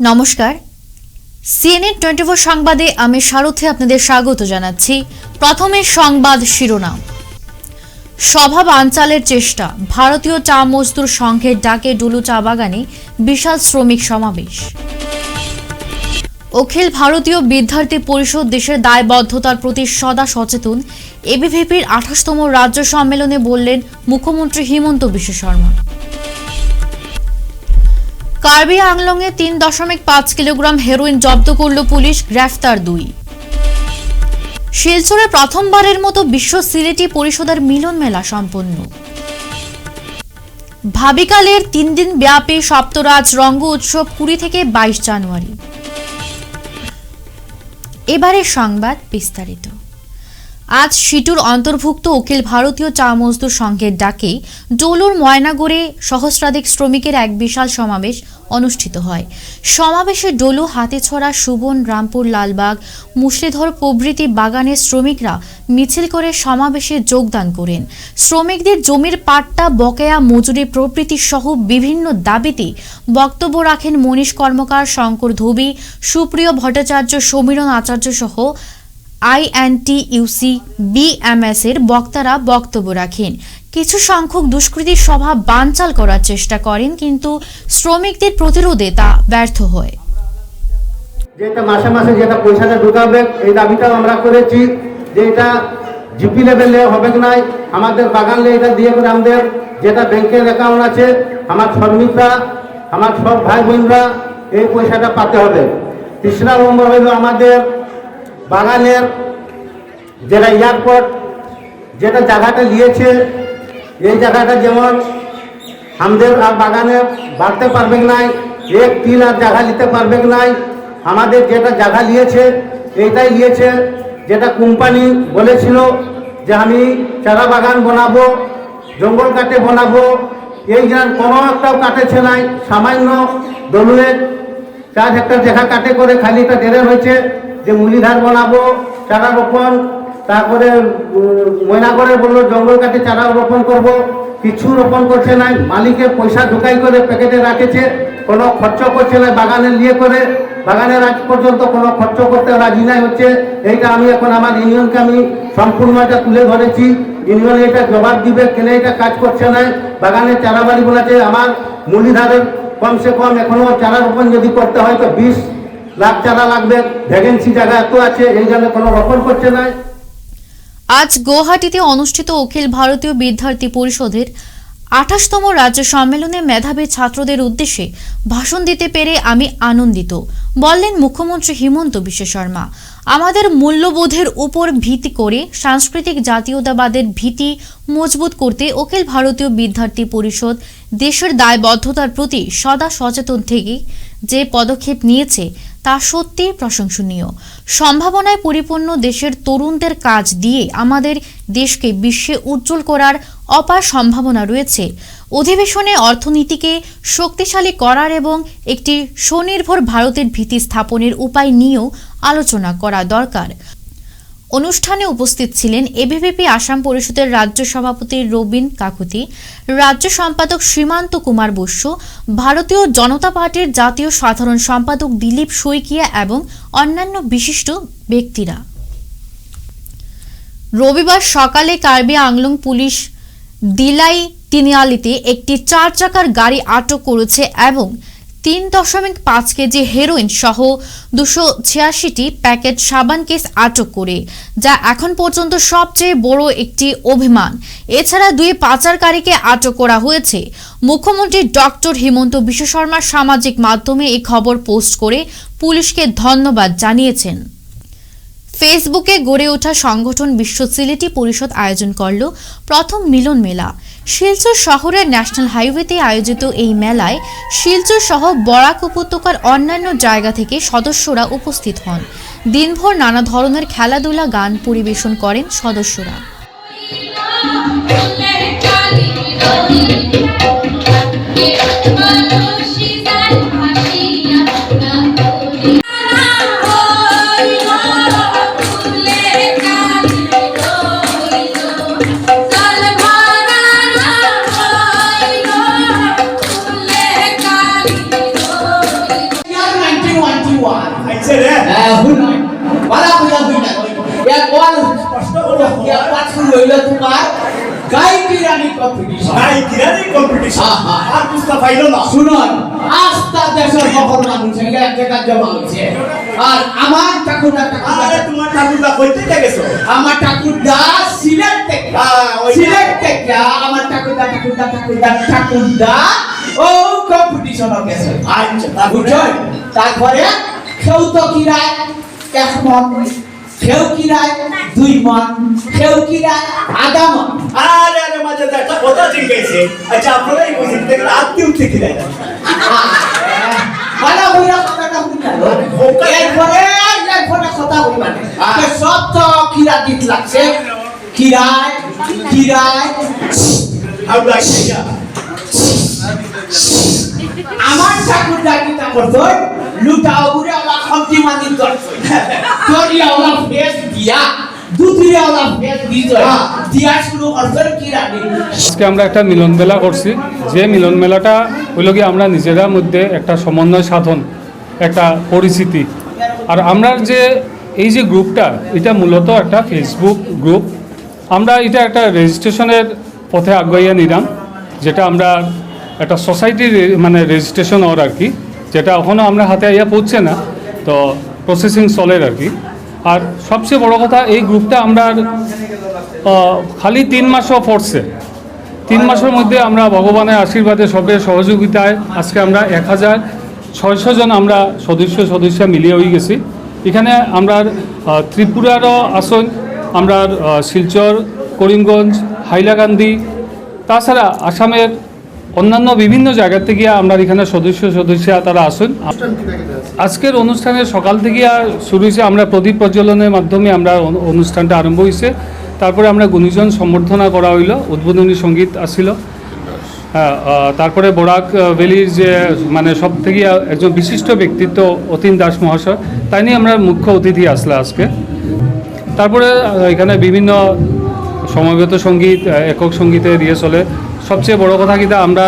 নমস্কার, সিএনএন 24 সংবাদে আমি সারথী আপনাদের স্বাগত জানাচ্ছি। প্রথমে সংবাদ শিরোনাম। সভা বানচালের চেষ্টা, ভারতীয় চা মজদুর সংঘের ডাকে ডুলু চা বাগানে বিশাল শ্রমিক সমাবেশ। অখিল ভারতীয় বিদ্যার্থী পরিষদ দেশের দায়বদ্ধতার প্রতি সদা সচেতন, এবিভিপির 28তম রাজ্য সম্মেলনে বললেন মুখ্যমন্ত্রী হিমন্ত বিশ্ব শর্মা। কার্বি আংলংয়ে 3.5 কিলোগ্রাম হেরোইন জব্দ করল পুলিশ, গ্রেফতার 2। শিলচরে প্রথমবারের মতো বিশ্ব সিলেটি পরিষদের মিলন মেলা সম্পন্ন। ভাবিকালের 3 দিন ব্যাপী সপ্তরাজ রঙ্গ উৎসব 20 থেকে 22 জানুয়ারি। এবারে সংবাদ বিস্তারিত। আজ সিটুর অন্তর্ভুক্ত অখিল ভারতীয় চা মজদুর সংঘের ডাকে ডলুর ময়নাগড়ে সহস্রাধিক শ্রমিকের এক বিশাল সমাবেশ অনুষ্ঠিত হয়। সমাবেশে ডলু, হাতিছড়া, সুবন, রামপুর, লালবাগ, মুসলিধর প্রভৃতি বাগানের শ্রমিকরা মিছিল করে সমাবেশে যোগদান করেন। শ্রমিকদের জমির পাট্টা, বকেয়া মজুরি প্রভৃতি সহ বিভিন্ন দাবিতে বক্তব্য রাখেন মনীষ কর্মকার, শঙ্কর ধোবি, সুপ্রিয় ভট্টাচার্য, সমীরণ আচার্য সহ আইএনটিইউসি বিএমএস এর বক্তারা বক্তব্য রাখেন। কিছু সংখ্যক দুষ্কৃতী সভা বানচাল করার চেষ্টা করেন, কিন্তু শ্রমিকদের প্রতিরোধে তা ব্যর্থ হয়। যেটা মাসে মাসে যেটা পয়সাটা ঢুকাবে, এই দাবিটাও আমরা করেছি যে এটা জিপি লেভেলে হবে না, আমাদের বাগানে এটা দিয়ে করে আমাদের যেটা ব্যাংকের অ্যাকাউন্ট আছে, আমার শ্রমিকরা, আমার সব ভাই বোনরা এই পয়সাটা পাতে হবে। 3 নম্বর হইল আমাদের বাগানের যেটা এয়ারপোর্ট যেটা জায়গাটা নিয়েছে, এই জায়গাটা যেমন আমাদের আর বাগানে বাড়তে পারবে না, এক তিল আর জায়গা নিতে পারবে না। আমাদের যেটা জায়গা নিয়েছে এইটাই নিয়েছে, যেটা কোম্পানি বলেছিল যে আমি চারা বাগান বানাবো, জঙ্গল কাটে বানাবো, এই যেন কোনো একটাও কাটেছে নাই। সামান্য দলুয়ের 4 হেক্টর জায়গা কাটে করে খালিটা ডেরে হয়েছে যে মুলিধার বানাবো, চারা রোপণ, তারপরে ময়নাগড়ে বললো জঙ্গল কাটে চারা রোপণ করব, কিছু রোপণ করছে নাই। মালিকের পয়সা ঢুকাই করে প্যাকেটে রাখেছে, কোনো খরচ করছে না। বাগানে নিয়ে করে বাগানের আজ পর্যন্ত কোনো খরচ করতে রাজি নাই হচ্ছে। এইটা আমি এখন আমার ইউনিয়নকে আমি সম্পূর্ণ এটা তুলে ধরেছি। ইউনিয়ন এটা জবাব দিবে কেন এটা কাজ করছে না। বাগানের চারা বাড়ি বলেছে আমার মুলিধারের কমসে কম এখনো চারা রোপণ যদি করতে হয় তো 20 লাখ চারা লাগবে, ভ্যাকেন্সি জায়গা এত আছে, এই জন্য কোনো রোপণ করছে না। আজ গুয়াহাটিতে অনুষ্ঠিত অখিল ভারতীয় বিদ্যার্থী পরিষদের 28তম রাজ্য সম্মেলনে মেধাবী ছাত্রদের উদ্দেশ্যে ভাষণ দিতে পেরে আমি আনন্দিত, বললেন মুখ্যমন্ত্রী হিমন্ত বিশ্ব শর্মা। আমাদের মূল্যবোধের উপর ভিত্তি করে সাংস্কৃতিক জাতীয়তাবাদের ভিত্তি মজবুত করতে অখিল ভারতীয় বিদ্যার্থী পরিষদ দেশের দায়বদ্ধতার প্রতি সদা সচেতন থেকে যে পদক্ষেপ নিয়েছে তা সত্যি প্রশংসনীয়। সম্ভাবনায় পরিপূর্ণ দেশের তরুণদের কাজ দিয়ে আমাদের দেশকে বিশ্বে উজ্জ্বল করার অপার সম্ভাবনা রয়েছে। অধিবেশনে অর্থনীতিকে শক্তিশালী করার এবং একটি স্বনির্ভর ভারতের ভিত্তি স্থাপনের উপায় নিয়েও আলোচনা করা দরকার। অনুষ্ঠানে উপস্থিত ছিলেন এবিভিপি আসাম পরিষদের রাজ্য সভাপতি রবীন কাকুতি, রাজ্য সম্পাদক সীমান্ত কুমার বসু, ভারতীয় জনতা পার্টির জাতীয় সাধারণ সম্পাদক দিলীপ শইকিয়া এবং অন্যান্য বিশিষ্ট ব্যক্তিরা। রবিবার সকালে কার্বি আংলং পুলিশ দিলাই তিনিয়ালিতে একটি 4 চাকার গাড়ি আটক করেছে এবং 3.5 কেজি হেরোইন সহ 286টি প্যাকেট সাবান কেস আটক করে, যা এখন পর্যন্ত সবচেয়ে বড় একটি অভিযান। এছাড়া 2 পাচারকারীকে আটক করা হয়েছে। মুখ্যমন্ত্রী ডক্টর হিমন্ত বিশ্ব শর্মা সামাজিক মাধ্যমে এই খবর পোস্ট করে পুলিশকে ধন্যবাদ জানিয়েছেন। ফেসবুকে গড়ে ওঠা সংগঠন বিশ্ব সিলেটি পরিষদ আয়োজন করল প্রথম মিলন মেলা। শিলচর শহরের ন্যাশনাল হাইওয়েতে আয়োজিত এই মেলায় শিলচর সহ বরাক উপত্যকার অন্যান্য জায়গা থেকে সদস্যরা উপস্থিত হন। দিনভর নানা ধরনের খেলাধুলা, গান পরিবেশন করেন সদস্যরা। হইল তোমার গায়কি রানী কম্পিটিশন। আর বুঝতে পাইলো না। শুনুন, আস্থা দেশের সকল মানুষ এক জায়গায় জমা হয়েছে। আর আমার ঠাকুরদা আরে তোমার ঠাকুরদা কইতে গেছো? আমার ঠাকুরদা সিলেট থেকে আমার ঠাকুরদা ও কম্পিটিশন গেছে। আচ্ছা, বুঝছেন? তারপরে কেউ তো কিরায় 1 মন, কেউ কিরায় 2 মন, কেউ কিরায় আধা মন। আরে মাঝে তো একটা কথা জিজ্ঞেসে। আচ্ছা, আপনারাই বলছেন দেখলে আত্মীয় থেকে দেয় না। ভালো হইরা কথাটা বুঝলো। এরপরে কথা বলবা না। সব তো কিরা দিত লাগছে। কিরায় How like that? আমার ঠাকুরদা কিতা করতো, লুটা উড়ে ওলা খন্তি মানি করতো, তোরিয়া ওলা ফেস দিয়া, দুতিয়া ওলা ফেস দিয়া শুরু করতো কিরা দি। আজকে আমরা একটা মিলন মেলা করছি, যে মিলন মেলাটা হইল কি আমরা নিজেরা মধ্যে একটা সমন্বয় সাধন, একটা পরিচিতি। আর আমরা যে এই যে গ্রুপটা, এটা মূলত একটা ফেসবুক গ্রুপ। আমরা এটা একটা রেজিস্ট্রেশনের পথে আগাইয়া নিলাম, যেটা আমরা একটা সোসাইটির মানে রেজিস্ট্রেশন ওর আর কি, যেটা এখনও আমরা হাতে আইয়া পৌঁছে না, তো প্রসেসিং চলের আর কি। আর সবচেয়ে বড় কথা, এই গ্রুপটা আমরা খালি 3 মাসও পড়ছে। 3 মাসের মধ্যে আমরা ভগবানের আশীর্বাদে সবের সহযোগিতায় আজকে আমরা 1600 জন আমরা সদস্য মিলিয়ে হয়ে গেছি। এখানে আমরা ত্রিপুরারও আসন, আমরা শিলচর, করিমগঞ্জ, হাইলাকান্দি, তাছাড়া আসামের অন্যান্য বিভিন্ন জায়গা থেকে আমরা এখানে সদস্য তারা আসুন। আজকের অনুষ্ঠানের সকাল থেকে শুরু হয়েছে, আমরা প্রদীপ প্রজ্বলনের মাধ্যমে আমরা অনুষ্ঠানটা আরম্ভ হয়েছে। তারপরে আমরা গুণীজন সম্বর্ধনা করা হইল, উদ্বোধনী সঙ্গীত আসছিল। হ্যাঁ, তারপরে বরাক ভ্যালির যে মানে সব থেকে একজন বিশিষ্ট ব্যক্তিত্ব অতীন দাস মহাশয়, তাই নিয়ে আমরা মুখ্য অতিথি আসলে আজকে। তারপরে এখানে বিভিন্ন সমবেত সঙ্গীত, একক সঙ্গীতের ইয়ে চলে। সবচেয়ে বড় কথা কিনা আমরা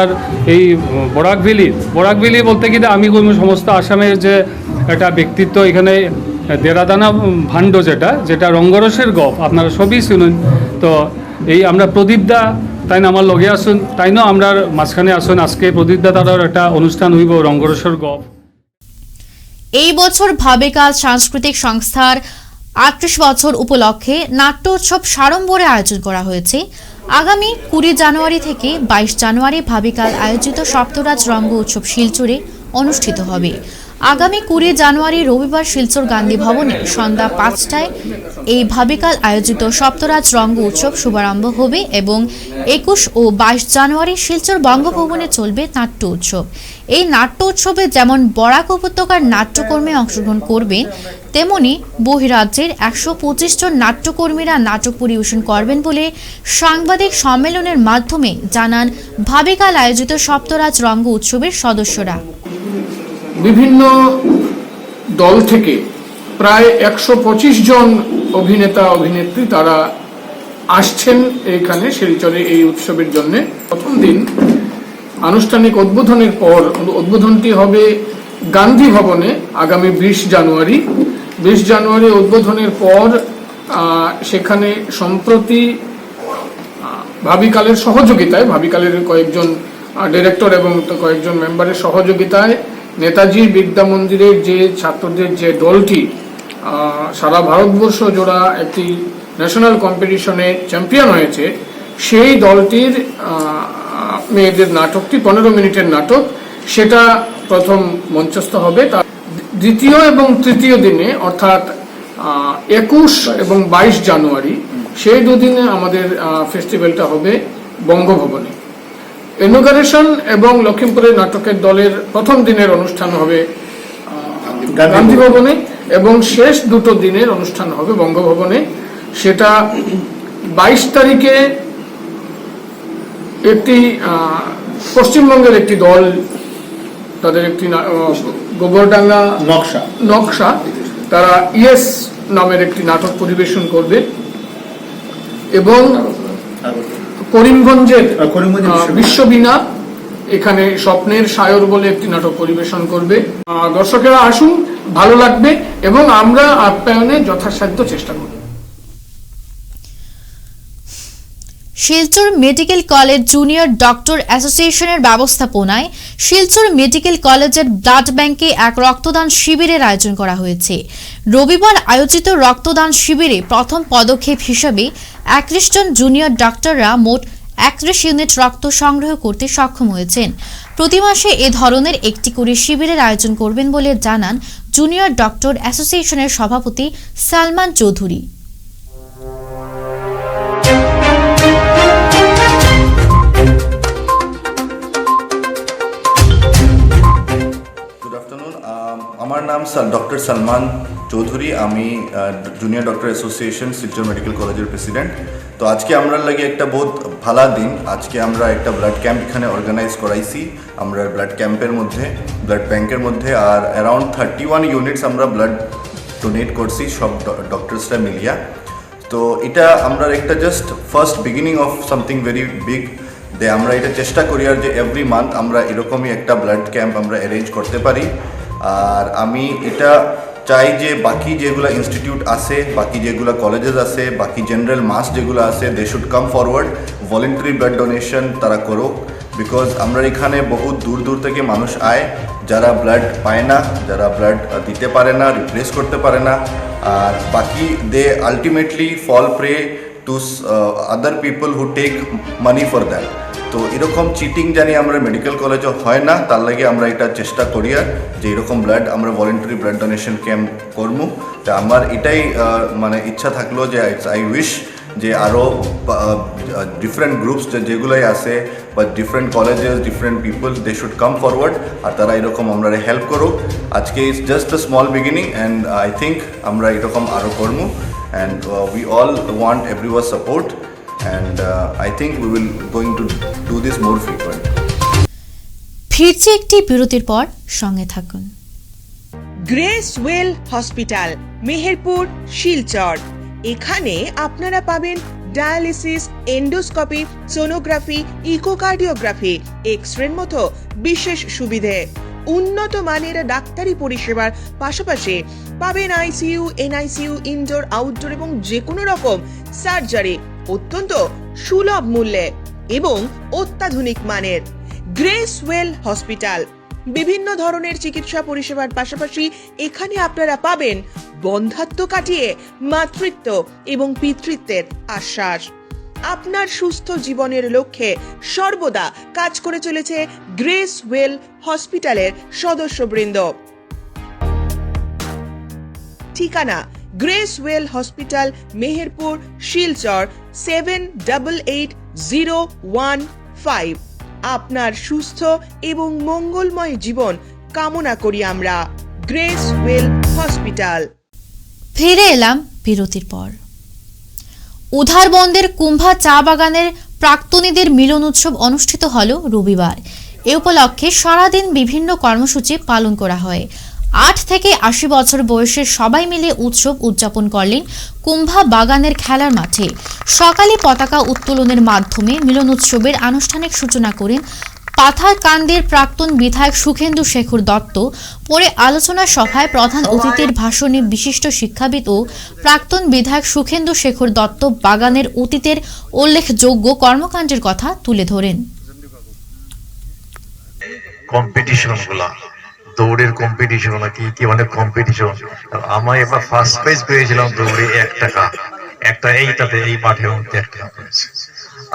এই বরাক ভ্যালি বলতে কিনা আমি কইম সমস্ত আসামের যে একটা ব্যক্তিত্ব, এখানে দেরাদানা ভাণ্ড যেটা রঙ্গরসের গপ, আপনারা সবই শুনুন। তো এই আমরা প্রদীপদা তাই না আমার লগে আসুন, তাই না আমরা মাঝখানে আসুন। আজকে প্রদীপদা তার একটা অনুষ্ঠান হইব রঙ্গরসের গপ। এই বছর ভাবেকাল সাংস্কৃতিক সংস্থার 38 বছর উপলক্ষে নাট্যোৎসব সাড়ম্বরে আয়োজন করা হয়েছে। আগামী 20 জানুয়ারি থেকে 22 জানুয়ারি ভাবেকাল আয়োজিত সপ্তরাজ রঙ্গ উৎসব শিলচরে অনুষ্ঠিত হবে। আগামী 20 জানুয়ারি রবিবার শিলচর গান্ধী ভবনে সন্ধ্যা 5টায় এই ভাবেকাল আয়োজিত সপ্তরাজ রঙ্গ উৎসব শুভারম্ভ হবে এবং 21 ও 22 জানুয়ারি শিলচর বঙ্গভবনে চলবে নাট্য উৎসব। এই নাট্য উৎসবে যেমন বরাক উপত্যকার নাট্যকর্মে অংশগ্রহণ করবেন, তেমনি বহিরাজ্যের 125 জন নাট্যকর্মীরা নাটক পরিবেশন করবেন বলে সাংবাদিক সম্মেলনের মাধ্যমে জানান ভাবেকাল আয়োজিত সপ্তরাজ রঙ্গ উৎসবের সদস্যরা। বিভিন্ন দল থেকে প্রায় 125 জন অভিনেতা অভিনেত্রী তারা আসছেন এখানে শিলচরে এই উৎসবের জন্য। প্রথম দিন আনুষ্ঠানিক উদ্বোধনের পর, উদ্বোধনটি হবে গান্ধী ভবনে আগামী 20 জানুয়ারি। 20 জানুয়ারি উদ্বোধনের পর সেখানে সম্প্রতি ভাবিকালের সহযোগিতায়, ভাবিকালের কয়েকজন ডিরেক্টর এবং কয়েকজন মেম্বারের সহযোগিতায় নেতাজি বিদ্যা মন্দিরের যে ছাত্রদের যে দলটি সারা ভারতবর্ষ জোড়া একটি ন্যাশনাল কম্পিটিশনে চ্যাম্পিয়ন হয়েছে, সেই দলটির মেয়েদের নাটকটি 15 মিনিটের নাটক, সেটা প্রথম মঞ্চস্থ হবে। তার দ্বিতীয় এবং তৃতীয় দিনে অর্থাৎ 21 এবং 22 জানুয়ারি সেই দুদিনে আমাদের ফেস্টিভ্যালটা হবে বঙ্গভবনে। ইনোগ্রেশন এবং লখিমপুরের নাটকের দলের প্রথম দিনের অনুষ্ঠান হবে গান্ধী ভবনে এবং শেষ দুটো দিনের অনুষ্ঠান হবে বঙ্গভবনে। সেটা 22 তারিখে একটি পশ্চিমবঙ্গের একটি দল, তাদের একটি গোবরডাঙ্গা নকশা, তারা ইয়েস নামের একটি নাটক পরিবেশন করবে এবং করিমগঞ্জের বিশ্ববীণা এখানে স্বপ্নের সায়র বলে একটি নাটক পরিবেশন করবে। দর্শকেরা আসুন, ভালো লাগবে এবং আমরা আপ্যায়নে যথাসাধ্য চেষ্টা করব। Silchar medical college junior doctor অ্যাসোসিয়েশনের ব্যবস্থাপনায় শিলচর মেডিকেল কলেজের ব্লাড ব্যাংকে এক রক্তদান শিবিরের আয়োজন করা হয়েছে। রবিবার আয়োজিত রক্তদান শিবিরে প্রথম পদক্ষেপ হিসেবে 31 জন জুনিয়র ডাক্তাররা মোট 31 ইউনিট রক্ত সংগ্রহ করতে সক্ষম হয়েছেন। প্রতি মাসে এ ধরনের একটি করে শিবিরের আয়োজন করবেন বলে জানান জুনিয়র ডক্টর অ্যাসোসিয়েশনের সভাপতি সালমান চৌধুরী। গুড আফটারনুন, আমার নাম ডক্টর সালমান চৌধুরী। আমি junior doctor association Silchar medical কলেজের প্রেসিডেন্ট। তো আজকে আমরা লাগে একটা বহুত ভালো দিন। আজকে আমরা একটা ব্লাড ক্যাম্প এখানে অর্গানাইজ করাইছি। আমরা ব্লাড ক্যাম্পের মধ্যে ব্লাড ব্যাংকের মধ্যে আর অ্যারাউন্ড 31 ইউনিটস আমরা ব্লাড ডোনেট করছি সব ডক্টরসরা মিলিয়া। তো এটা আমরা একটা just first beginning of something very big. আমরা এটা চেষ্টা করি আর যে এভরি মান্থ আমরা এরকমই একটা ব্লাড ক্যাম্প আমরা অ্যারেঞ্জ করতে পারি। আর আমি এটা চাই যে বাকি যেগুলো ইনস্টিটিউট আছে, বাকি যেগুলো কলেজেস আছে, বাকি জেনারেল মাস যেগুলো আছে, they should come forward, voluntary blood donation তারা করুক। বিকজ আমরা এখানে বহুত দূর দূর থেকে মানুষ আয় যারা ব্লাড পায় না, যারা ব্লাড দিতে পারে না, রিপ্লেস করতে পারে না। আর বাকি they ultimately fall prey to other people who take money for that. তো এরকম চিটিং জানি আমরা মেডিকেল কলেজে হয় না, তার লাগে আমরা এটা চেষ্টা করি আর যে এরকম ব্লাড আমরা ভলেন্টারি ব্লাড ডোনেশন ক্যাম্প করবো। তা আমার এটাই মানে ইচ্ছা থাকলো যে আই উইশ যে আরও ডিফারেন্ট গ্রুপস যেগুলোই আছে বা different colleges, different people, they should come forward আর তারা এরকম আমরা হেল্প করুক। আজকে it's just a small beginning and I think আমরা এরকম আরও করবো। And we all want everyone's support, and I think we will going to do this more frequent. ফিরছে একটি বিরতির পর, সঙ্গে থাকুন। Grace well hospital, Meherpur, Silchar. এখানে আপনারা পাবেন ডায়ালিসিস, এন্ডোস্কোপি, সোনোগ্রাফি, ইকোকার্ডিওগ্রাফি, এক্স-রের মতো বিশেষ সুবিধে, উন্নত মানের ডাক্তারি পরিষেবার পাশাপাশি পাবেন আইসিইউ, এনআইসিইউ, ইনডোর, আউটডোর এবং যে কোনো রকম সার্জারি অত্যন্ত সুলভ মূল্যে এবং অত্যাধুনিক মানের। গ্রেস ওয়েল হসপিটাল বিভিন্ন ধরনের চিকিৎসা পরিষেবার পাশাপাশি এখানে আপনারা পাবেন বন্ধ্যাত্ব কাটিয়ে মাতৃত্ব এবং পিতৃত্বের আশ্বাস। আপনার সুস্থ জীবনের লক্ষ্যে সর্বদা কাজ করে চলেছে গ্রেস ওয়েল হসপিটালের সদস্যবৃন্দ। ঠিকানা grace well hospital, Meherpur, Silchar 788015। আপনার সুস্থ এবং মঙ্গলময় জীবন কামনা করি আমরা। Grace well hospital. ফিরে এলাম বিরতির পর। উধারবন্দের কুম্ভা চা বাগানের প্রাক্তনীদের মিলন উৎসব অনুষ্ঠিত হল রবিবার। এ উপলক্ষে সারাদিন বিভিন্ন কর্মসূচি পালন করা হয়। 8 থেকে 80 বছর বয়সের সবাই মিলে উৎসব উদযাপন করলেন কুম্ভা বাগানের খেলার মাঠে। সকালে পতাকা উত্তোলনের মাধ্যমে মিলন উৎসবের আনুষ্ঠানিক সূচনা করেন পাথারকান্দির প্রাক্তন বিধায়ক সুখেন্দু শেখর দত্ত। পরে আলোচনা সভায় প্রধান অতিথির ভাষণে বিশিষ্ট শিক্ষাবিদ ও প্রাক্তন বিধায়ক সুখেন্দু শেখর দত্ত বাগানের অতীতের উল্লেখযোগ্য কর্মকাণ্ডের কথা তুলে ধরেন। কম্পিটিশনগুলা, দৌড়ের কম্পিটিশন নাকি কি মানে কম্পিটিশন, আমার এবার ফার্স্ট প্রাইজ পেয়েছিলাম দৌড়ে 1 টাকা, একটা এইটাতে এই মাঠের মধ্যে একটা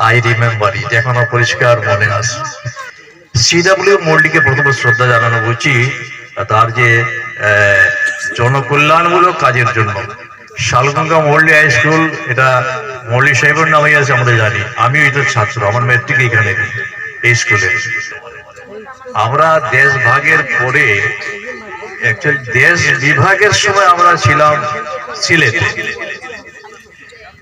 আই রিমেম্বার ইট, এখনো পরিষ্কার মনে আছে। সিডব্লিউ মল্লিকে প্রথমে শ্রদ্ধা জানানো উচিত তার যে জনকল্যাণমূলক কাজের জন্য। শালগঙ্গা মল্লি হাই স্কুল, এটা মল্লি সাহেবের নামেই আছে আমাদের জানি। আমিও এটা ছাত্র, আমার মেট্রিক এখানে এই স্কুলে। আমরা দেশ ভাগের পরে অ্যাকচুয়ালি দেশ বিভাগের সময় আমরা ছিলাম সিলেটে,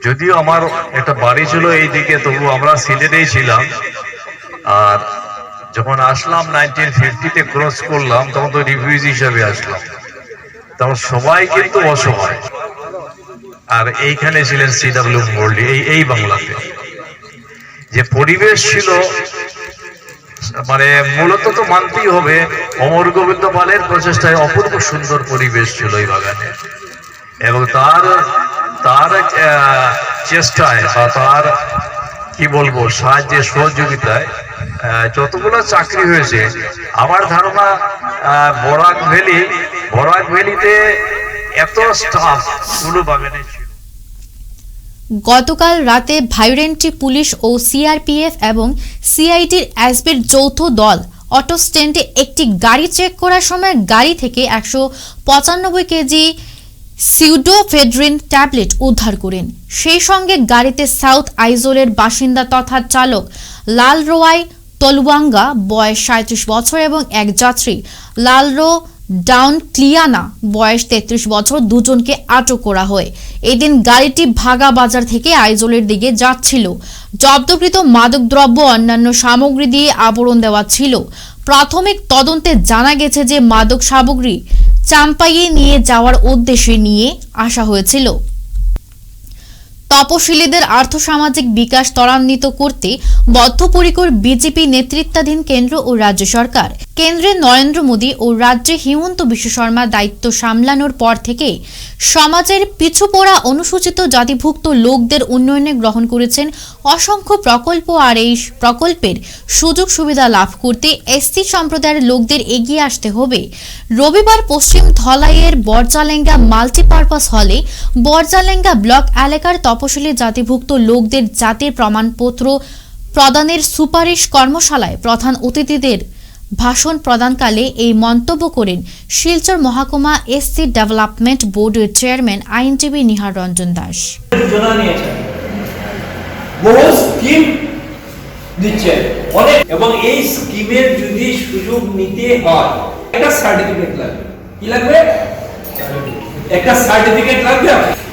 যদিও আমার একটা বাড়ি ছিল এইদিকে, তবু আমরা সিলেটেই ছিলাম। আর যখন আসলাম 1950-তে ক্রস করলাম, তখন তো রিফিউজি হিসাবে আসলাম। তখন সবাই কিন্তু অসহায়। আর এইখানে ছিলেন সিডব্লিউ মল্লি, এই বাংলাতে যে পরিবেশ ছিল, মানে মূলত তো মানতেই হবে অমর গোবিন্দ পালের প্রচেষ্টায় অপূর্ব সুন্দর পরিবেশ ছিল এই বাগানে। এবং তার চেষ্টায় বা তার কি বলবো সাহায্যের সহযোগিতায় যতগুলো চাকরি হয়েছে আমার ধারণা বরাক ভ্যালিতে এত স্টাফ কোনো বাগানে ছিল। গতকাল রাতে ভাইব্রেন্ট্রি পুলিশ ও সিআরপিএফ এবং সিআইডির এসবির যৌথ দল অটো স্ট্যান্ডে একটি গাড়ি চেক করার সময় গাড়ি থেকে 195 কেজি সিউডোফেড্রিন ট্যাবলেট উদ্ধার করেন। সেই সঙ্গে গাড়িতে সাউথ আইজলের বাসিন্দা তথা চালক লালরোয়াই তলওয়াঙ্গা বয়স 37 বছর এবং এক যাত্রী লালরো ডাউন ক্লিয়ানা বয়স 33 বছর দুজনকে আটক করা হয়। এদিন গাড়িটি ভাগা বাজার থেকে আইজলের দিকে যাচ্ছিল। জব্দকৃত মাদকদ্রব্য অন্যান্য সামগ্রী দিয়ে আবরণ দেওয়া ছিল। প্রাথমিক তদন্তে জানা গেছে যে মাদক সামগ্রী চাম্পাইয়ে নিয়ে যাওয়ার উদ্দেশ্যে নিয়ে আসা হয়েছিল। তপশিলীদের আর্থসামাজিক বিকাশ ত্বরান্বিত করতে বদ্ধপরিকর বিজেপি নেতৃত্বাধীন কেন্দ্র ও রাজ্য সরকার। কেন্দ্রে নরেন্দ্র মোদী ও রাজ্যে হিমন্ত বিশ্ব শর্মা দায়িত্ব সামলানোর পর থেকে সমাজের পিছুপড়া অনুসূচিত জাতিভুক্ত লোকদের উন্নয়নে গ্রহণ করেছেন অসংখ্য প্রকল্প। আর এই প্রকল্পের সুযোগ সুবিধা লাভ করতে এসসি সম্প্রদায়ের লোকদের এগিয়ে আসতে হবে। রবিবার পশ্চিম ধলাইয়ের বরজালেঙ্গা মাল্টিপারপাস হলে বরজালেঙ্গা ব্লক এলাকার তপশিলি জাতিভুক্ত লোকদের জাতির প্রমাণপত্র প্রদানের সুপারিশ কর্মশালায় প্রধান অতিথিদের ভাষণ প্রদানকালে এই মন্তব্য করেন শিলচর মহকুমা এসসি ডেভেলপমেন্ট বোর্ডের চেয়ারম্যান আইনজীবী নিহার রঞ্জন দাস। যোজনা নিয়েছেন, বহু স্কিম দিচ্ছে অনেক, এবং এই স্কিমের যদি সুযোগ নিতে হয় একটা সার্টিফিকেট লাগবে। কি লাগবে? একটা সার্টিফিকেট লাগবে।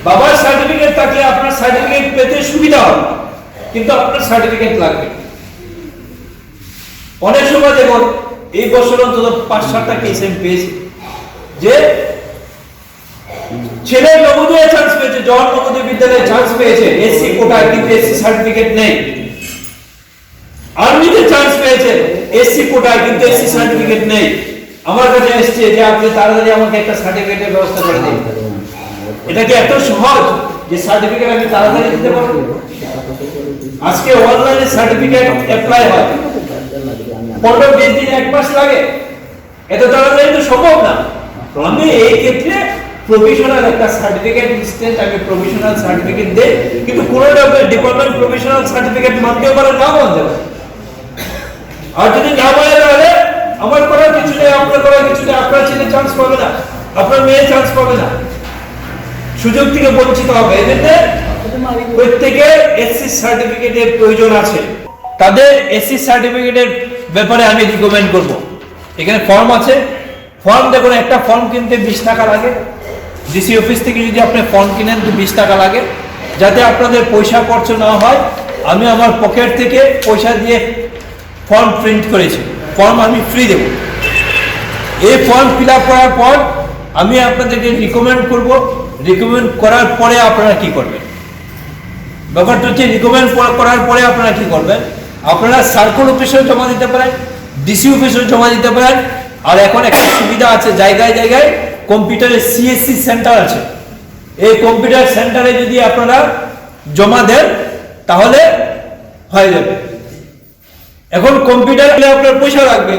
বাবার সার্টিফিকেট থাকলে আপনার সার্টিফিকেট পেতে সুবিধা হবে, কিন্তু আপনার সার্টিফিকেট লাগবে। অনেক সময় দেখুন এই বছর অন্তত 5-7টা কেস আমি পেয়েছি যে ছেলে নবোদয়ে চান্স পেয়েছে, জওয়ান নবোদয় বিদ্যালয়ে চান্স পেয়েছে এসসি কোটায়, কিন্তু এসসি সার্টিফিকেট নেই। আর্মিতে চান্স পেয়েছে এসসি কোটায়, কিন্তু এসসি সার্টিফিকেট নেই। আমার কাছে এসছে যে আপনি তাড়াতাড়ি আমাকে একটা সার্টিফিকেটের ব্যবস্থা করে দিন। এটা কি এত সহজ যে সার্টিফিকেট আমি তাড়াতাড়ি দিতে পারবো? আজকে অনলাইনে সার্টিফিকেট অ্যাপ্লাই হয় 15-20 দিন, 1 মাস লাগে। এত তাড়াতাড়ি তো সম্ভব না। আমি এই ক্ষেত্রে প্রভিশনাল একটা সার্টিফিকেট ইনস্ট্যান্ট আমি প্রভিশনাল সার্টিফিকেট দেই, কিন্তু কোনো ডিপার্টমেন্ট প্রভিশনাল সার্টিফিকেট মানতেও পারে, না মানতে পারে। আর যদি না মানে তাহলে আমার করার কিছু নেই, আপনার করার কিছু নেই। আপনার ছেলে চান্স পাবে না, আপনার মেয়ে চান্স পাবে না, সুযোগ থেকে বঞ্চিত হবে। এজন্য প্রত্যেকের এসসি সার্টিফিকেটের প্রয়োজন আছে। তাদের এসসি সার্টিফিকেটের ব্যাপারে আমি রিকমেন্ড করব। এখানে ফর্ম আছে, ফর্ম দেখুন, একটা ফর্ম কিনতে 20 টাকা লাগে। ডিসি অফিস থেকে যদি আপনি ফর্ম কিনেন তো 20 টাকা লাগে। যাতে আপনাদের পয়সা খরচ না হয়, আমি আমার পকেট থেকে পয়সা দিয়ে ফর্ম প্রিন্ট করেছি। ফর্ম আমি ফ্রি দেব। এই ফর্ম ফিল আপ করার পর আমি আপনাদেরকে রিকমেন্ড করব। রিকমেন্ড করার পরে আপনারা কি করবেন? ব্যাপারটা হচ্ছে রিকমেন্ড করার পরে আপনারা কি করবেন? আপনারা সার্কেল অফিসেও জমা দিতে পারেন, ডিসি অফিসেও জমা দিতে পারেন। আর এখন একটা সুবিধা আছে, জায়গায় জায়গায় কম্পিউটারের সিএসসি সেন্টার আছে। এই কম্পিউটার সেন্টারে যদি আপনারা জমা দেন তাহলে হয়ে যাবে। এখন কম্পিউটার গেলে আপনার পয়সা লাগবে,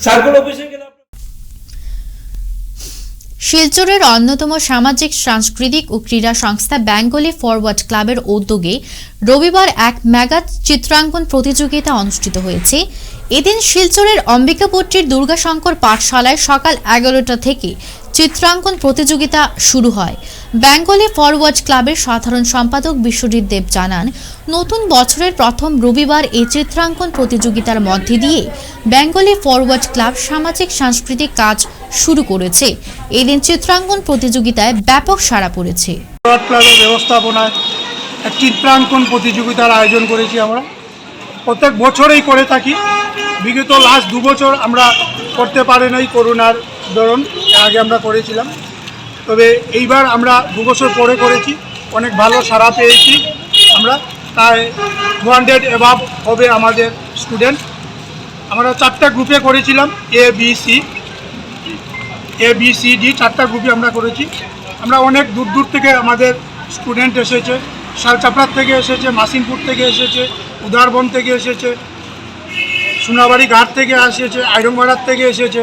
সার্কেল অফিসে গেলে। শিলচরের অন্যতম সামাজিক সাংস্কৃতিক ও ক্রীড়া সংস্থা বেঙ্গলি ফরওয়ার্ড ক্লাবের উদ্যোগে রবিবার এক মেগা চিত্রাঙ্কন প্রতিযোগিতা অনুষ্ঠিত হয়েছে। এদিন শিলচরের অম্বিকাপট্টির দুর্গাশঙ্কর পাঠশালায় সকাল 11টা থেকে চিত্রাঙ্কন প্রতিযোগিতা শুরু হয়। বেঙ্গলি ফরওয়ার্ড ক্লাবের সাধারণ সম্পাদক বিশ্বজিৎ দেব জানান, নতুন বছরের প্রথম রবিবার এই চিত্রাঙ্কন প্রতিযোগিতার মধ্যে দিয়ে বেঙ্গলি ফরওয়ার্ড ক্লাব সামাজিক সাংস্কৃতিক কাজ শুরু করেছে। এদিন চিত্রাঙ্কন প্রতিযোগিতায় ব্যাপক সাড়া পড়েছে। ফরওয়ার্ড ক্লাবের ব্যবস্থাপনায় এক চিত্রাঙ্কন প্রতিযোগিতার আয়োজন করেছি। আমরা প্রত্যেক বছরেই করে থাকি। বিগত লাস্ট 2 বছর আমরা করতে পারি নাই, করোনার দরুন। আগে আমরা করেছিলাম, তবে এইবার আমরা 2 বছর পরে করেছি। অনেক ভালো সাড়া পেয়েছি আমরা। প্রায় 200 অ্যাবাভ হবে আমাদের স্টুডেন্ট। আমরা 4টা গ্রুপে করেছিলাম, এ বি সি ডি 4টা গ্রুপে আমরা করেছি। আমরা অনেক দূর দূর থেকে আমাদের স্টুডেন্ট এসেছে, শালচাপড়ার থেকে এসেছে, মাসিমপুর থেকে এসেছে, উদারবন থেকে এসেছে, সোনাবাড়ি ঘাট থেকে এসেছে, আইরনবাড়ার থেকে এসেছে।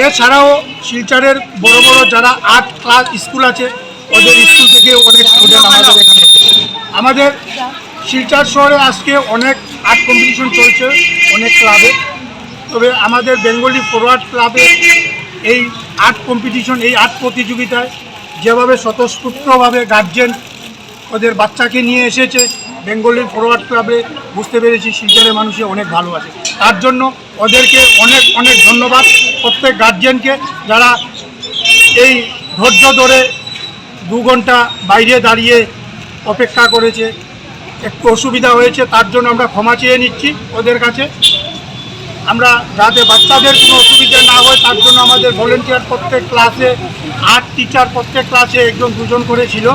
এছাড়াও শিলচরের বড় বড় যারা আর্ট ক্লাস স্কুল আছে ওদের স্কুল থেকে অনেক স্টুডেন্ট আমাদের এখানে এসেছে। আমাদের শিলচর শহরে আজকে অনেক আর্ট কম্পিটিশন চলছে অনেক ক্লাবে, তবে আমাদের বেঙ্গলি ফরওয়ার্ড ক্লাবে এই আর্ট কম্পিটিশন, এই আর্ট প্রতিযোগিতায় যেভাবে স্বতঃস্ফূর্তভাবে গার্জেন ওদের বাচ্চাকে নিয়ে এসেছে বেঙ্গলি ফরওয়ার্ড ক্লাবে, বুঝতে পেরেছি শিলচরের মানুষে অনেক ভালোবাসে। তার জন্য ওদেরকে অনেক অনেক ধন্যবাদ, প্রত্যেক গার্জেনকে যারা এই ধৈর্য ধরে 2 ঘন্টা বাইরে দাঁড়িয়ে অপেক্ষা করেছে। একটু অসুবিধা হয়েছে, তার জন্য আমরা ক্ষমা চেয়ে নিচ্ছি ওদের কাছে। আমরা যাতে বাচ্চাদের কোনো অসুবিধা না হয় তার জন্য আমাদের ভলেন্টিয়ার প্রত্যেক ক্লাসে, আর্ট টিচার প্রত্যেক ক্লাসে 1-2 করে ছিল।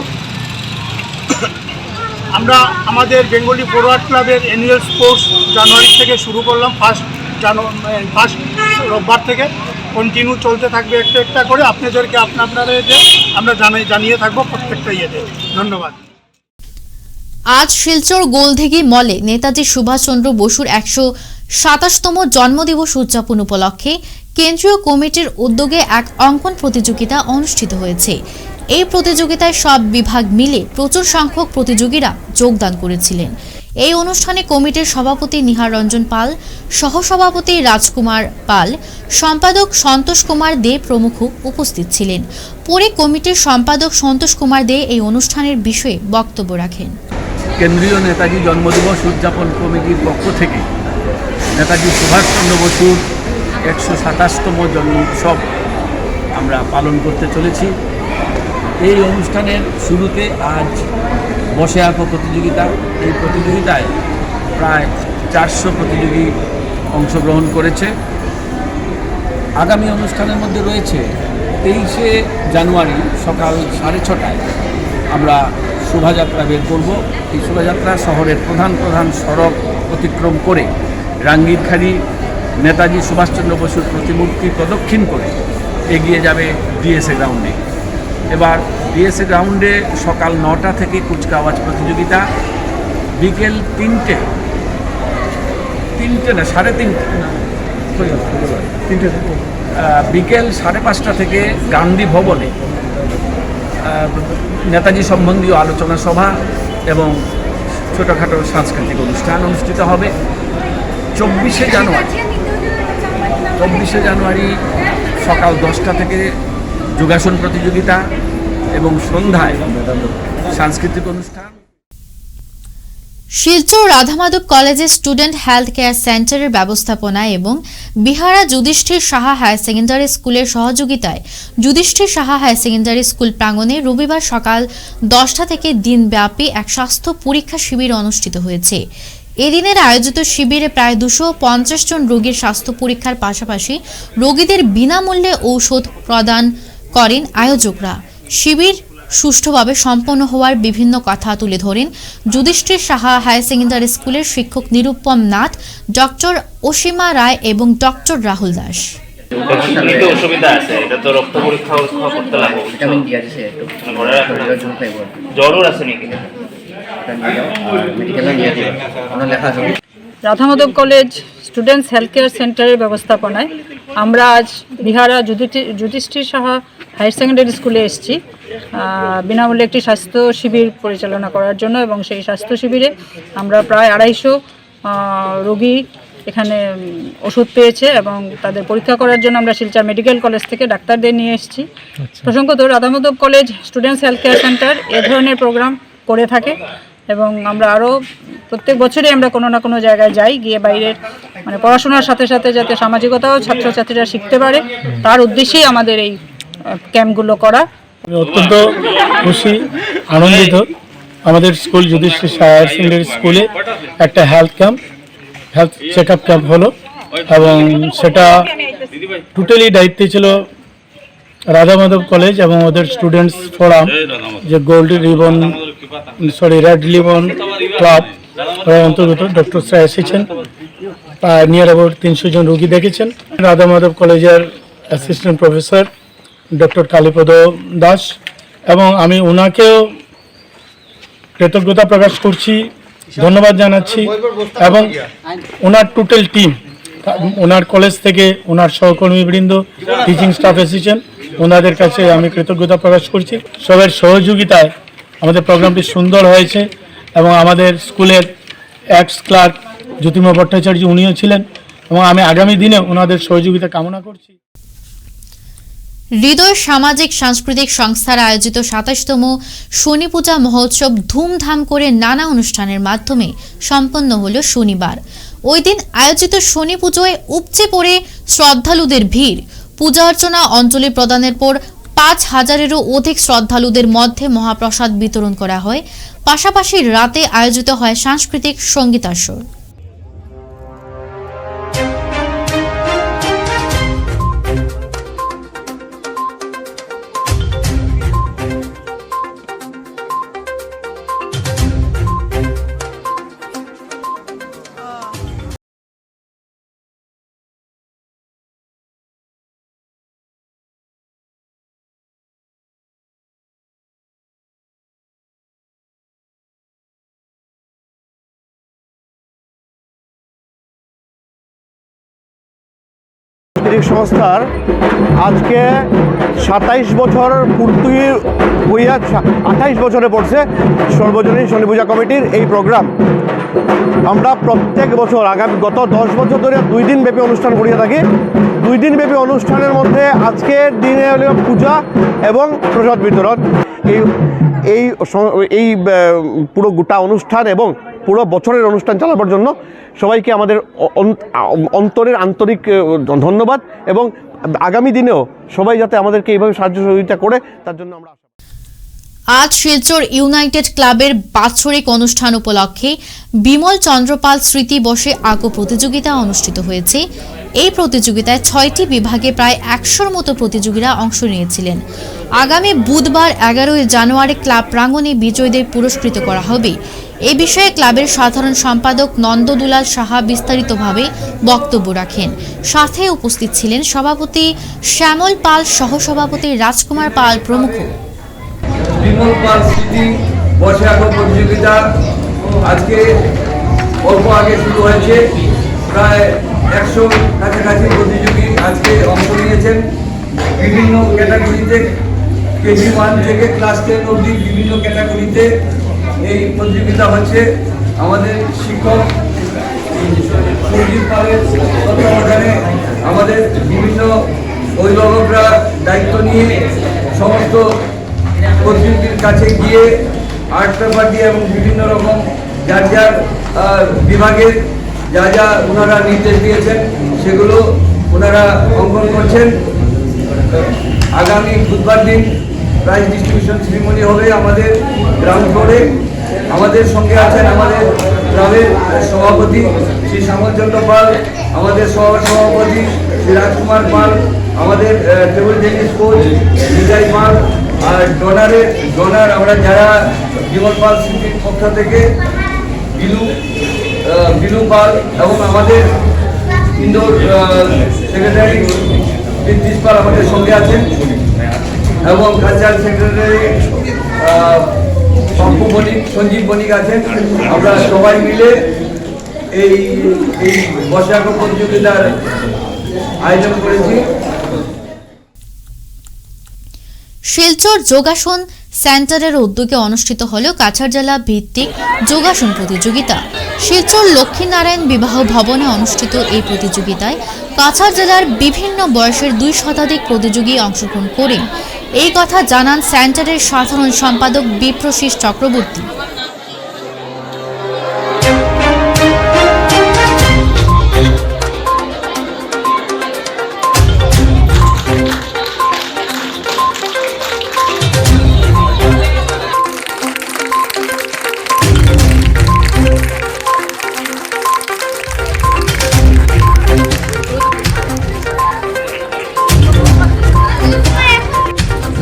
আমরা আমাদের বেঙ্গলি ফরওয়ার্ড ক্লাবের অ্যানুয়াল স্পোর্টস জানুয়ারি থেকে শুরু করলাম, ফার্স্ট রোববার থেকে কন্টিনিউ চলতে থাকবে একটা একটা করে। আপনাদেরকে আপনারা আমরা জানিয়ে থাকবো প্রত্যেকটা ইয়েতে। ধন্যবাদ। আজ শিলচর গোলদিঘি মলে নেতাজি সুভাষচন্দ্র বসুর 127তম জন্মদিবস উদযাপন উপলক্ষে কেন্দ্রীয় কমিটির উদ্যোগে এক অঙ্কন প্রতিযোগিতা অনুষ্ঠিত হয়েছে। এই প্রতিযোগিতায় সব বিভাগ মিলে প্রচুর সংখ্যক প্রতিযোগীরা যোগদান করেছিলেন। এই অনুষ্ঠানে কমিটির সভাপতি নিহার রঞ্জন পাল, সহসভাপতি রাজকুমার পাল, সম্পাদক সন্তোষ কুমার দে প্রমুখ উপস্থিত ছিলেন। পরে কমিটির সম্পাদক সন্তোষ কুমার দে এই অনুষ্ঠানের বিষয়ে বক্তব্য রাখেন। কেন্দ্রীয় নেতাজি জন্মদিবস উদযাপন কমিটির পক্ষ থেকে নেতাজি সুভাষচন্দ্র বসুর 127তম জন্ম উৎসব আমরা পালন করতে চলেছি। এই অনুষ্ঠানের শুরুতে আজ বসে আঁকো প্রতিযোগিতা। এই প্রতিযোগিতায় প্রায় 400 প্রতিযোগী অংশগ্রহণ করেছে। আগামী অনুষ্ঠানের মধ্যে রয়েছে 23শে জানুয়ারি সকাল 6:30টায় আমরা শোভাযাত্রা বের করব। এই শোভাযাত্রা শহরের প্রধান প্রধান সড়ক অতিক্রম করে রাঙ্গিরখাড়ি নেতাজি সুভাষচন্দ্র বসুর প্রতিমূর্তি প্রদক্ষিণ করে এগিয়ে যাবে ডিএসএ গ্রাউন্ডে। এবার ডিএসএ গ্রাউন্ডে সকাল 9টা থেকে কুচকাওয়াজ প্রতিযোগিতা, বিকেল 3টে না 3:30 বিকেল 5:30 থেকে গান্ধী ভবনে নেতাজি সম্বন্ধীয় আলোচনা সভা এবং ছোটোখাটো সাংস্কৃতিক অনুষ্ঠান অনুষ্ঠিত হবে। 24শে জানুয়ারি সকাল 10টা থেকে যোগাসন প্রতিযোগিতা এবং সন্ধ্যায় সাংস্কৃতিক অনুষ্ঠান। শিলচর রাধামাধব কলেজের স্টুডেন্ট হেলথ কেয়ার সেন্টারের ব্যবস্থাপনায় এবং বিহারা যুধিষ্ঠির সাহা হায়ার সেকেন্ডারি স্কুলের সহযোগিতায় Yudhishthir Saha higher secondary school প্রাঙ্গণে রবিবার সকাল 10টা থেকে দিনব্যাপী এক স্বাস্থ্য পরীক্ষা শিবির অনুষ্ঠিত হয়েছে। এদিনের আয়োজিত শিবিরে প্রায় 250 জন রোগীর স্বাস্থ্য পরীক্ষার পাশাপাশি রোগীদের বিনামূল্যে ঔষধ প্রদান করেন আয়োজকরা। শিবির সুষ্ঠুভাবে সম্পন্ন হওয়ার বিভিন্ন কথা তুলে ধরেন যুধিষ্ঠির সাহা হায়ার সেকেন্ডারি স্কুলের শিক্ষক নিরুপম নাথ, ডক্টর অসীমা রায় এবং ডক্টর রাহুল দাস। অসুবিধা আছে, এটা তো রক্ত পরীক্ষা করতে লাগবে, ভিটামিন ডি আছে, একটু জ্বরও আছে নাকি? Radhamadhab college students health care সেন্টারের ব্যবস্থাপনায় আমরা আজ বিহারা যুধিষ্ঠির সাহা হায়ার সেকেন্ডারি স্কুলে এসেছি বিনামূল্যে একটি স্বাস্থ্য শিবির পরিচালনা করার জন্য। এবং সেই স্বাস্থ্য শিবিরে আমরা প্রায় 250 রোগী এখানে ওষুধ পেয়েছে এবং তাদের পরীক্ষা করার জন্য আমরা শিলচর মেডিকেল কলেজ থেকে ডাক্তারদের নিয়ে এসেছি। প্রসঙ্গত Radhamadhab college students health care centre এ ধরনের প্রোগ্রাম করে থাকে এবং আমরা আরও প্রত্যেক বছরই আমরা কোনো না কোনো জায়গায় যাই, গিয়ে বাইরের মানে পড়াশোনার সাথে সাথে যাতে সামাজিকতাও ছাত্রছাত্রীরা শিখতে পারে তার উদ্দেশ্যেই আমাদের এই ক্যাম্পগুলো করা। আমি অত্যন্ত খুশি, আনন্দিত। আমাদের স্কুল যুধিষ্ঠির হায়ার সেকেন্ডারি স্কুলে একটা হেলথ চেক আপ ক্যাম্প হলো এবং সেটা টোটালি দায়িত্বে ছিল রাধামাধব কলেজ এবং ওদের স্টুডেন্টস ফোরাম, যে রেড রিবন ক্লাব অন্তর্গত ডক্টরসরা এসেছেন। প্রায় নিয়ার অ্যাবাউট 300 জন রোগী দেখেছেন। রাধামাধব কলেজের assistant professor doctor Kalipada Das এবং আমি ওনাকেও কৃতজ্ঞতা প্রকাশ করছি, ধন্যবাদ জানাচ্ছি এবং ওনার টোটাল টিম, ওনার কলেজ থেকে ওনার সহকর্মীবৃন্দ, টিচিং স্টাফ এসেছেন, ওনাদের কাছে আমি কৃতজ্ঞতা প্রকাশ করছি। সবার সহযোগিতায় আমাদের প্রোগ্রামটি সুন্দর হয়েছে এবং আমাদের স্কুলের এক্স ক্লার্ক জ্যোতির্ময় ভট্টাচার্য উনিও ছিলেন এবং আমি আগামী দিনে ওনাদের সহযোগিতা কামনা করছি। হৃদয় সামাজিক সাংস্কৃতিক সংস্থার আয়োজিত ২৭তম শনি পূজা মহোৎসব ধুমধাম করে নানা অনুষ্ঠানের মাধ্যমে সম্পন্ন হল শনিবার। ওই দিন আয়োজিত শনি পুজোয় উপচে পড়ে শ্রদ্ধালুদের ভিড়। পূজা অর্চনা, অঞ্জলি প্রদানের পর ৫,০০০-এরও অধিক শ্রদ্ধালুদের মধ্যে মহাপ্রসাদ বিতরণ করা হয়। পাশাপাশি রাতে আয়োজিত হয় সাংস্কৃতিক সঙ্গীতাসর। সংস্থার আজকে ২৭ বছর পূর্তি হইয়া ২৮ বছরে পড়ছে সর্বজনীন শনি পূজা কমিটির এই প্রোগ্রাম। আমরা প্রত্যেক বছর গত ১০ বছর ধরে ২ দিন ব্যাপী অনুষ্ঠান করিয়া থাকি। 2 দিন ব্যাপী অনুষ্ঠানের মধ্যে আজকের দিনে হল পূজা এবং প্রসাদ বিতরণ। এই পুরো গোটা অনুষ্ঠান এবং পুরো বছরের অনুষ্ঠান চালাবার জন্য সবাইকে আমাদের অন্তরের আন্তরিক ধন্যবাদ এবং আগামী দিনেও সবাই যাতে আমাদেরকে এইভাবে সাহায্য সহযোগিতা করে তার জন্য আমরা আজ শিলচর ইউনাইটেড ক্লাবের বাৎসরিক অনুষ্ঠান উপলক্ষে বিমল চন্দ্রপাল স্মৃতি বসে আঁকো প্রতিযোগিতা অনুষ্ঠিত হয়েছে। এই প্রতিযোগিতায় ৬টি বিভাগে প্রায় ১০০-র মতো প্রতিযোগীরা অংশ নিয়েছিলেন। আগামী বুধবার ১১ই জানুয়ারি ক্লাব প্রাঙ্গণে বিজয়ীদের পুরস্কৃত করা হবে। এ বিষয়ে ক্লাবের সাধারণ সম্পাদক নন্দদুলাল সাহা বিস্তারিতভাবে বক্তব্য রাখেন। সাথে উপস্থিত ছিলেন সভাপতি শ্যামল পাল, সহসভাপতি রাজকুমার পাল প্রমুখ। বিমল পাল স্মৃতি বসে আঁকো প্রতিযোগিতা আজকে অল্প আগে শুরু হয়েছে। প্রায় ১০০ কাছাকাছি প্রতিযোগী আজকে অংশ নিয়েছেন। বিভিন্ন ক্যাটাগরিতে কেজি 1 থেকে ক্লাস 10 অবধি বিভিন্ন ক্যাটাগরিতে এই প্রতিযোগিতা হচ্ছে। আমাদের শিক্ষক সঞ্জীব পালের তত্ত্বাবধানে আমাদের বিভিন্ন অভিভাবকরা দায়িত্ব নিয়ে সমস্ত প্রতিযোগীর কাছে গিয়ে আর্ট পেপার দিয়ে এবং বিভিন্ন রকম যার যার বিভাগের যা যা ওনারা নির্দেশ দিয়েছেন সেগুলো ওনারা অঙ্কন করছেন। আগামী বুধবার দিন প্রাইজ ডিস্ট্রিবিউশন সেরিমনি হবে আমাদের গ্রাউন্ড ফ্লোরে। আমাদের সঙ্গে আছেন আমাদের ক্লাবের সভাপতি শ্রী শ্যামলচন্দ্র পাল, আমাদের সভাপতি শ্রী রাজকুমার পাল, আমাদের টেবিল টেনিস কোচ বিজয় পাল, আর ডোনার আমরা যারা বিমল পাল স্মৃতির পক্ষ থেকে বিলু পাল এবং আমাদের ইন্দোর সেক্রেটারি বিদ্যুৎ পাল আমাদের সঙ্গে আছেন এবং কালচারাল সেক্রেটারি পম্পু বণিক, সঞ্জীব বণিক আছেন। আমরা সবাই মিলে এই বসে আঁকো প্রতিযোগিতার আয়োজন করেছি। শিলচর যোগাসন সেন্টারের উদ্যোগে অনুষ্ঠিত হল কাছাড় জেলা ভিত্তিক যোগাসন প্রতিযোগিতা। শিলচর লক্ষ্মীনারায়ণ বিবাহ ভবনে অনুষ্ঠিত এই প্রতিযোগিতায় কাছাড় জেলার বিভিন্ন বয়সের ২ শতাধিক প্রতিযোগী অংশগ্রহণ করেন। এই কথা জানান সেন্টারের সাধারণ সম্পাদক বিপ্রশিস চক্রবর্তী।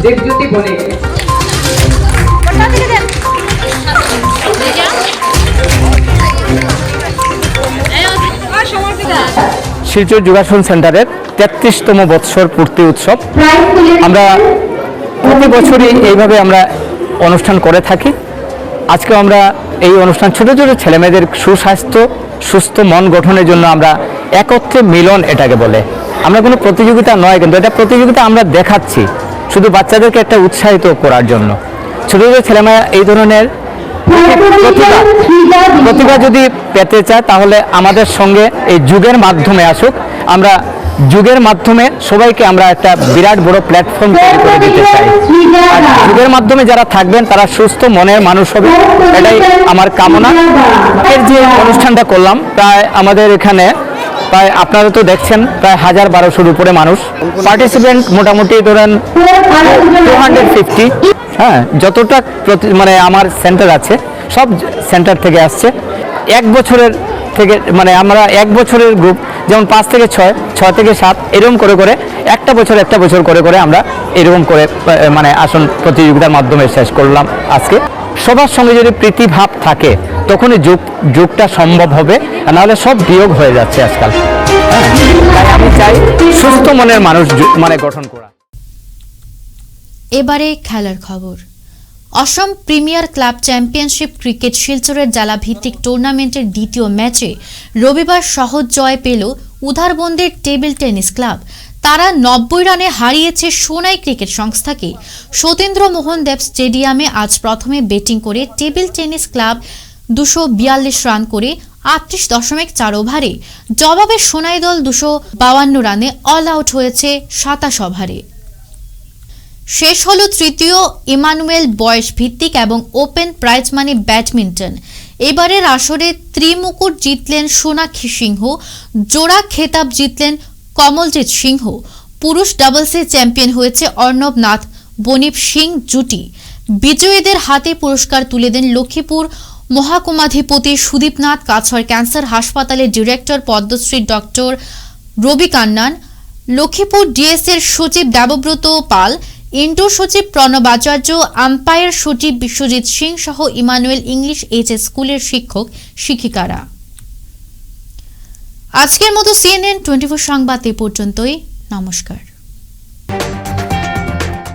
দেবজ্যোতি বণিক, শিলচর যোগাসন সেন্টারের ৩৩তম বৎসর পূর্তি উৎসব আমরা প্রতি বছরই এইভাবে আমরা অনুষ্ঠান করে থাকি। আজকে আমরা এই অনুষ্ঠান ছোট ছোট ছেলেমেয়েদের সুস্বাস্থ্য সুস্থ মন গঠনের জন্য আমরা একত্রে মিলন এটাকে বলে। আমরা কোনো প্রতিযোগিতা নয়, কিন্তু এটা প্রতিযোগিতা আমরা দেখাচ্ছি শুধু বাচ্চাদেরকে একটা উৎসাহিত করার জন্য। ছোট ছোট ছেলেমেয়েরা এই ধরনের প্রতিভা যদি পেতে চায় তাহলে আমাদের সঙ্গে এই যুগের মাধ্যমে আসুক। আমরা যুগের মাধ্যমে সবাইকে আমরা একটা বিরাট বড় প্ল্যাটফর্ম তৈরি করে দিতে চাই। আর যুগের মাধ্যমে যারা থাকবেন তারা সুস্থ মনের মানুষ হবে, এটাই আমার কামনা। এর যে অনুষ্ঠানটা করলাম, প্রায় আমাদের এখানে প্রায় আপনারা তো দেখছেন প্রায় 1000-1200 উপরে মানুষ পার্টিসিপেন্ট, মোটামুটি ধরেন 250। হ্যাঁ, যতটা মানে আমার সেন্টার আছে সব সেন্টার থেকে আসছে। 1 বছরের থেকে মানে আমরা 1 বছরের গ্রুপ, যেমন 5 থেকে 6, 6 থেকে 7 এরকম করে করে একটা বছর করে করে আমরা এরকম করে মানে আসন প্রতিযোগিতার মাধ্যমে শেষ করলাম। আজকে সবার সঙ্গে যদি প্রীতিভাব থাকে তখনই যুগটা সম্ভব হবে, নাহলে সব বিয়োগ হয়ে যাচ্ছে আজকাল। তাই আমি চাই সুস্থ মনের মানুষ মানে গঠন করা। এবারে খেলার খবর। অসম প্রিমিয়ার ক্লাব চ্যাম্পিয়নশিপ ক্রিকেট শিলচরের জেলা ভিত্তিক টুর্নামেন্টের দ্বিতীয় ম্যাচে রবিবার সহজ জয় পেল উধারবন্দের টেবিল টেনিস ক্লাব। তারা 90 রানে হারিয়েছে সোনাই ক্রিকেট সংস্থাকে। সতীন্দ্র মোহন দেব স্টেডিয়ামে আজ প্রথমে ব্যাটিং করে টেবিল টেনিস ক্লাব 242 রান করে 38.4 ওভারে। জবাবে সোনাই দল 252 রানে অল আউট হয়েছে 27 ওভারে। শেষ হলো তৃতীয় ইমানুয়েল বয়স ভিত্তিক এবং ওপেন প্রাইজ মানি ব্যাডমিন্টন। এবারের আসরে ত্রিমুকুট জিতলেন সোনাক্ষী সিংহ, জোড়া খেতাব জিতলেন কমলজিৎ সিংহ। পুরুষ ডাবলসে চ্যাম্পিয়ন হয়েছে অর্ণব নাথ বনিপ সিং জুটি। বিজয়ীদের হাতে পুরস্কার তুলে দেন লক্ষ্মীপুর মহাকুমাধিপতি সুদীপনাথ কাছড় ক্যান্সার হাসপাতালের ডিরেক্টর পদ্মশ্রী ডক্টর রবি কান্নান, লক্ষ্মীপুর ডিএসের সচিব দেবব্রত পাল, ইন্ডোর সচিব প্রণব আচার্য, আম্পায়ার সচিব বিশ্বজিৎ সিং সহ ইমানুয়েল ইংলিশ এইচএস স্কুলের শিক্ষক শিক্ষিকারা। আজকের মতো CNN 24 সংবাদ এ পর্যন্তই। নমস্কার।